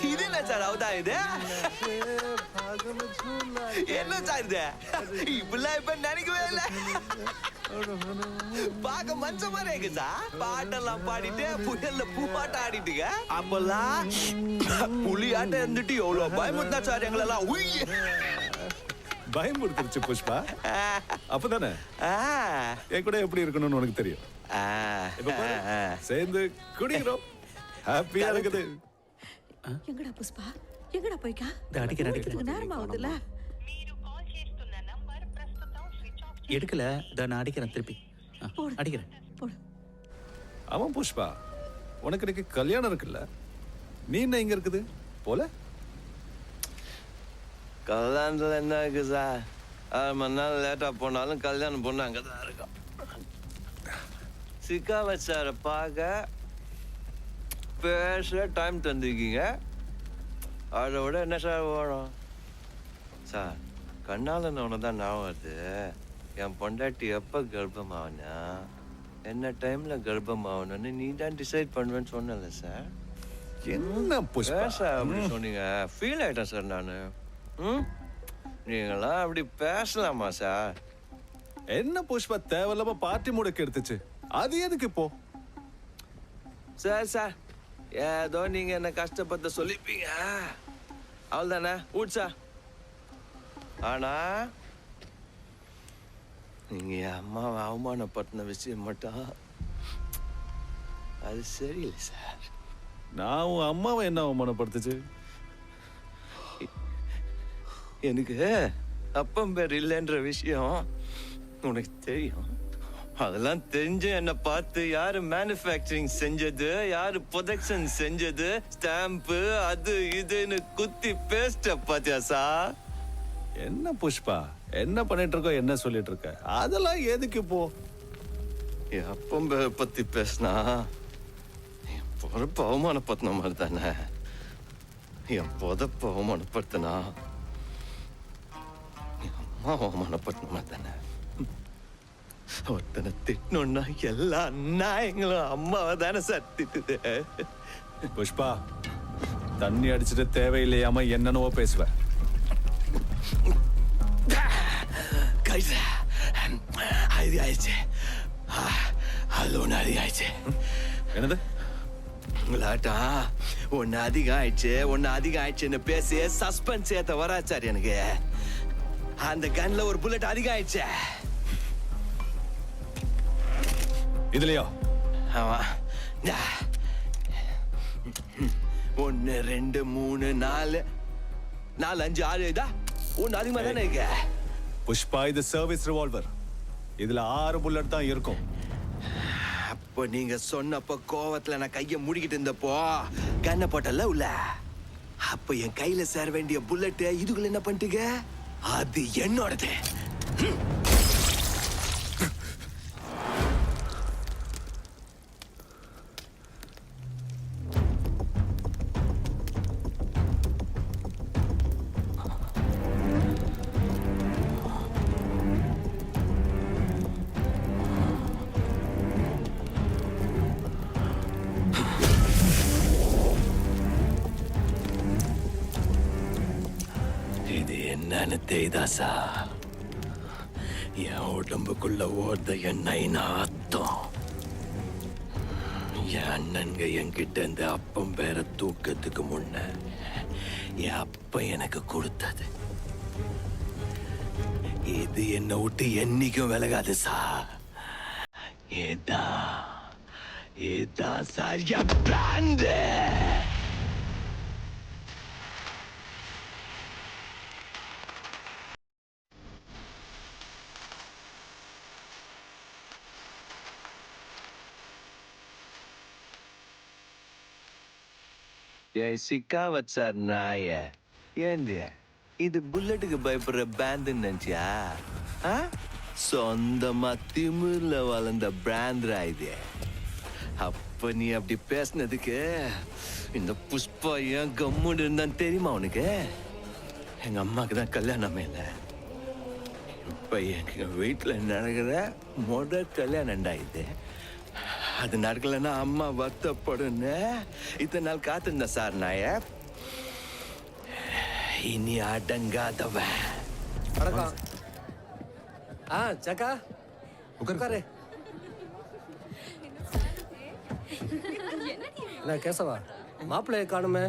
இது என்ன சார் அவதா இது என்ன சார் இது இப்படிலாம் இப்ப நினைக்கவே இல்ல பாக்க மனுஷ மாதிரி இருக்கு சார் பாட்டெல்லாம் பாடிட்டு புயல்ல பூமாட்டம் ஆடிட்டுங்க அப்பெல்லாம் புலியாட்டம் இருந்துட்டு எவ்வளவு பயமுறுத்தா சார் எங்களெல்லாம் பயமுறுத்துருச்சு புஷ்பா அப்பதானே என் கூட எப்படி இருக்கணும்னு உனக்கு தெரியும் சேர்ந்து குடிக்கிறோம் ஹாப்பியா இருக்குது எங்கடா புஷ்பா எங்கடா போய்க்கா அடிக்கிறேன் நேரம் ஆகுதுல்ல எடுக்கல நான் அடிக்கிறேன் திருப்பி அடிக்கிறேன் ஆமா புஷ்பா உனக்கு இன்னைக்கு கல்யாணம் இருக்குல்ல நீ என்ன இங்க இருக்குது போல கல்யாணத்துல என்ன இருக்கு சார் 6 மணி நேரம் லேட்டா போனாலும் கல்யாணம் பொண்ணு அங்கதான் இருக்கும் சிக்கா வச்சார பார்க்க பேச டைம் தந்துருக்கீங்க அதை விட என்ன சார் வேணும் சார் கண்ணால ஒன்று தான் ஞாபகம் வருது என் பொண்டாட்டி எப்போ கர்ப்பமாவனா என்ன டைம்ல கர்ப்பமாகணும்னு நீ தான் டிசைட் பண்ணுவேன்னு சொன்னல சார் என்ன புஷ்பா சார் அப்படி சொன்னீங்க ஃபீல் ஆயிட்டேன் சார் நான் நீங்களாம் அப்படி பேசலாமா சார் என்ன புஷ்பா தேவையில்லாம பார்ட்டி முடக்கு எடுத்துச்சு அது எதுக்கு இப்போ சார் ஏதோ நீங்க என்ன கஷ்டப்பட்ட சொல்லிப்பீங்க அவள் தானே ஊட் சார் ஆனா நீங்க என் அம்மாவை அவமானப்படுத்தின விஷயம் மட்டும் அது சரியில்லை சார் நான் உன் அம்மாவை என்ன அவமானப்படுத்துச்சு எனக்கு அப்பம் பேர் இல்லைன்ற விஷயம் உனக்கு தெரியும் அதெல்லாம் தெரிஞ்சு என்ன பார்த்து யாரு மேனுஃபேக்சரிங் செஞ்சது யாரு ப்ரொடக்ஷன் செஞ்சது ஸ்டாம்பு அது இதுன்னு குத்தி பேஸ்ட பாத்தியா சார் என்ன புஷ்பா என்ன பண்ணிட்டு இருக்கோ என்ன சொல்லிட்டு இருக்க அதெல்லாம் எதுக்கு இப்போ என் அப்பம் பேரை பத்தி பேசினா என் பொறுப்பு அவமானப்படுத்தின மாதிரி தானே என் புதப்ப அவமானப்படுத்தினா என் அம்மா அவமானப்படுத்தின மாதிரி தானே ஒருத்தனை திட்டணும்னா எல்லா நாயங்களும் அம்மாவை தானே சார் திட்டுது புஷ்பா தண்ணி அடிச்சுட்டு தேவையில்லையாம என்னென்னவோ பேசுவேன் அது ஆயிடுச்சு அது ஒன்று அதிகம் ஆயிடுச்சு என்னது உங்களாட்டா ஒன்று அதிகம் ஆயிடுச்சுன்னு பேசி சஸ்பென்ஸ் ஏத்த வராச்சார் எனக்கு அந்த கன்ல ஒரு புல்லட் அதிகம் ஆயிடுச்சு இதுலயா ஆமா 1 2 3 4 5 6 இதா ஒன்னு அதிகமா தானே இருக்கு புஷ்பா இது சர்வீஸ் ரிவால்வர் இதுல 6 புல்லட் தான் இருக்கும் அப்போ நீங்க சொன்னப்போ கோவத்துல நான் கையை முடிக்கிட்டு இருந்தப்போ கண்ணை போட்டல உள்ள அப்போ என் கையில சேர வேண்டிய புல்லட் இதுக்குள்ள என்ன பண்ணிட்டுங்க அது என்னோடது என்னன்னு தெரியுதாசா என் உடம்புக்குள்ள ஓடுத எண்ணெய் நாத்தம் என் அண்ணன்க என்கிட்ட இந்த அப்பம் பேர தூக்கத்துக்கு முன்ன என் அப்ப எனக்கு கொடுத்தது இது என்னை விட்டு என்னைக்கும் விலகாது சார் ஏதான் சார் என் பிராண்ட் சிக்கா வச்சார் நாய ஏண்டி இது புல்லட்டுக்கு பயப்படுற பேண்டுன்னு நினைச்சியா சொந்தமா திமிர்ல வளர்ந்த பிராண்ட்ரா இது அப்ப நீ அப்படி பேசினதுக்கு இந்த புஷ்பா ஏன் கம்முன்னு இருந்தான்னு தெரியுமா உனக்கு எங்க அம்மாக்கு தான் கல்யாணமே இல்லை இப்ப எங்க வீட்டுல நடக்கிற முதல் கல்யாணம்டா இது அது நடக்கலன்னா அம்மா வருத்தப்படுன்னு இத்தனை நாள் காத்திருந்தேன் சார் நாயர். இனி அடங்காதவன். வணக்கம். சக்கா உட்காரு. என்ன கேசவா, மாப்பிள்ளைய காணுமே?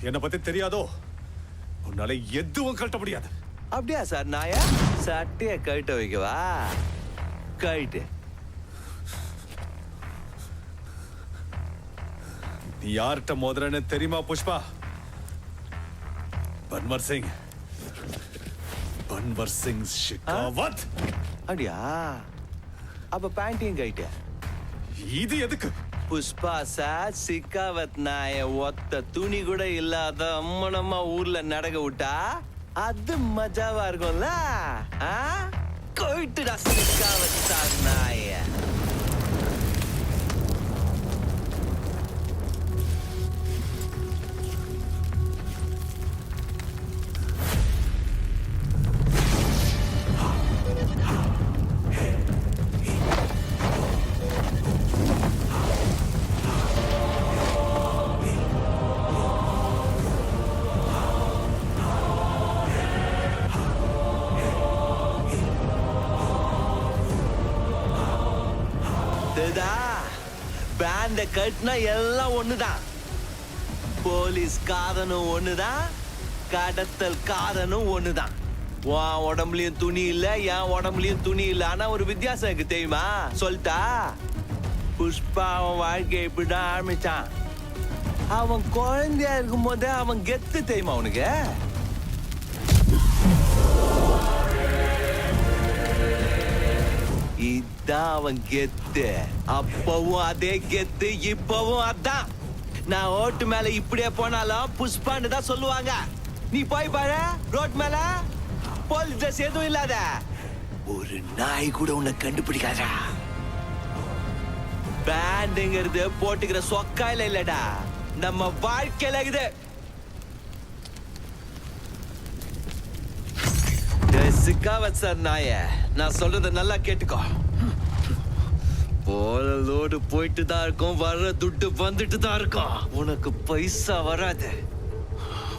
என்னை பத்தி தெரியாதோ? உன்னால எதுவும் கழட்ட முடியாது. அப்படியா சார் நாயர்? சட்டைய கழட்ட வைக்கவா? கழட்டு. நீ யார்கிட்ட மோதுறன்னு தெரியுமா புஷ்பா? பன்வர் சிங் ஷெகாவத். அப்படியா? அப்ப பேண்டியும் கழட்டு. இது எதுக்கு? புஷ்பா சார் சிக்காவத் நாய ஒத்த துணி கூட இல்லாத அம்மனம்மா ஊர்ல நடக்க விட்டா அது மஜாவா இருக்கும்ல. போயிட்டுடா சிக்காவத் சார் நாய. பேண்ட கட்டினா எல்லாம் ஒண்ணுதான். போலீஸ் காரனும் ஒண்ணுதான், கடத்தல் காரனும் ஒண்ணுதான். உன் உடம்புலயும் துணி இல்ல, என் உடம்புலயும் துணி இல்ல. ஆனா ஒரு வித்தியாசம் இருக்கு தெரியுமா? சொல்லிட்டா? புஷ்பா அவன் வாழ்க்கையை இப்படிதான் ஆரம்பிச்சான். அவன் குழந்தையா இருக்கும் போதே அவன் கெத்து தெரியுமா அவனுக்கு? இதான் அவன் கெத்து. அப்பவும் அதே கெத்து, இப்பவும் அதான். நான் ஓட்டு மேல இப்படியே போனாலும் புஷ்பான்னு தான் சொல்லுவாங்க. நீ போய் பாரு ரோட் மேல, போலீஸ் ட்ரெஸ் எதுவும் இல்லாத ஒரு நாய் கூட உன்னை கண்டுபிடிக்காதா. பேண்டுங்கிறது போட்டுக்கிற சொக்காயில இல்லடா, நம்ம வாழ்க்கையில இது. சிக்காவத் சார் நாய, நான் சொல்றத நல்லா கேட்டுக்கோ. போற லோடு போயிட்டு தான் இருக்கும், வர்ற துட்டு வந்துட்டு தான் இருக்கும். உனக்கு பைசா வராது.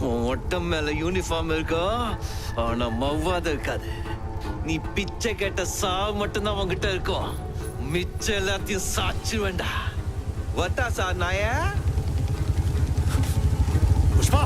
உன் ஒட்டம் மேல யூனிஃபார்ம் இருக்கும், ஆனா மவ்வாத இருக்காது. நீ பிச்சை கேட்ட சாவு மட்டும்தான் உன்கிட்ட இருக்கும். மிச்சம் எல்லாத்தையும் சாச்சு வேண்டா. வட்டா சார் நாய. புஷ்பா